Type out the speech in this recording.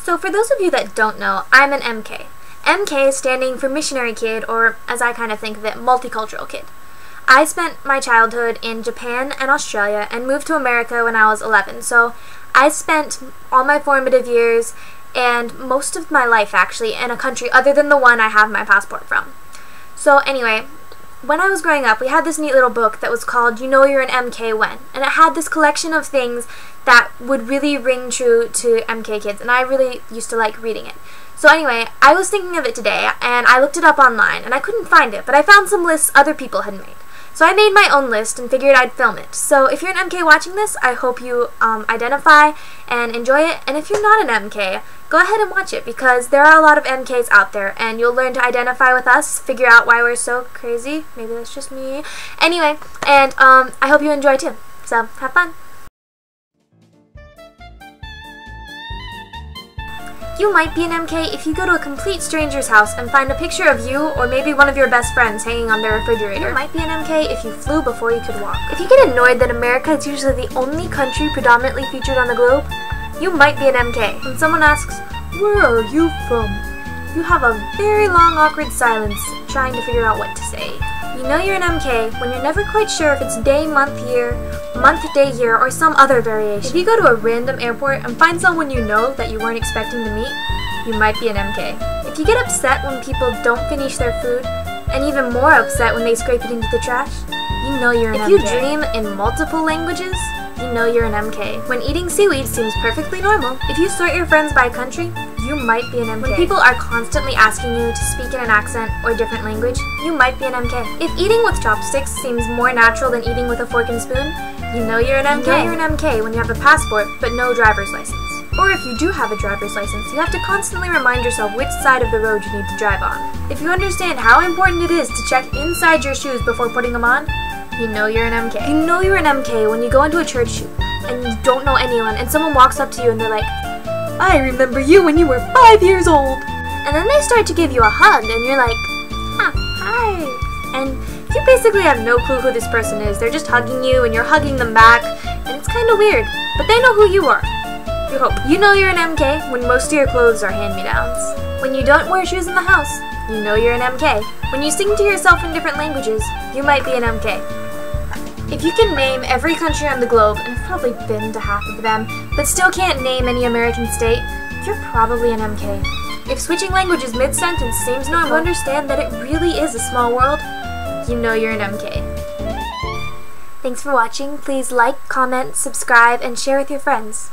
So for those of you that don't know, I'm an MK. MK standing for missionary kid, or as I kind of think of it, multicultural kid. I spent my childhood in Japan and Australia and moved to America when I was 11. So I spent all my formative years and most of my life actually in a country other than the one I have my passport from. So anyway, when I was growing up, we had this neat little book that was called You Know You're an MK When, and it had this collection of things that would really ring true to MK kids, and I really used to like reading it. So anyway, I was thinking of it today, and I looked it up online, and I couldn't find it, but I found some lists other people had made. So I made my own list and figured I'd film it. So if you're an MK watching this, I hope you identify and enjoy it, and if you're not an MK, go ahead and watch it, because there are a lot of MKs out there, and you'll learn to identify with us, figure out why we're so crazy. Maybe that's just me. Anyway, and I hope you enjoy too. So have fun. You might be an MK if you go to a complete stranger's house and find a picture of you or maybe one of your best friends hanging on their refrigerator. You might be an MK if you flew before you could walk. If you get annoyed that America is usually the only country predominantly featured on the globe, you might be an MK. When someone asks, "Where are you from?" you have a very long awkward silence trying to figure out what to say. You know you're an MK when you're never quite sure if it's day, month, day, year, or some other variation. If you go to a random airport and find someone you know that you weren't expecting to meet, you might be an MK. If you get upset when people don't finish their food, and even more upset when they scrape it into the trash, you know you're an MK. If you dream in multiple languages, you know you're an MK. When eating seaweed seems perfectly normal, if you sort your friends by country, you might be an MK. When people are constantly asking you to speak in an accent or different language, you might be an MK. If eating with chopsticks seems more natural than eating with a fork and spoon, you know you're an MK. You know you're an MK when you have a passport but no driver's license. Or if you do have a driver's license, you have to constantly remind yourself which side of the road you need to drive on. If you understand how important it is to check inside your shoes before putting them on, you know you're an MK. You know you're an MK when you go into a church and you don't know anyone and someone walks up to you and they're like, "I remember you when you were 5 years old." And then they start to give you a hug and you're like, "Hi." And you basically have no clue who this person is. They're just hugging you and you're hugging them back, and it's kind of weird, but they know who you are. You hope. You know you're an MK when most of your clothes are hand-me-downs. When you don't wear shoes in the house, you know you're an MK. When you sing to yourself in different languages, you might be an MK. If you can name every country on the globe, and have probably been to half of them, but still can't name any American state, you're probably an MK. If switching languages mid-sentence seems normal, you understand that it really is a small world, you know you're an MK. Thanks for watching. Please like, comment, subscribe, and share with your friends.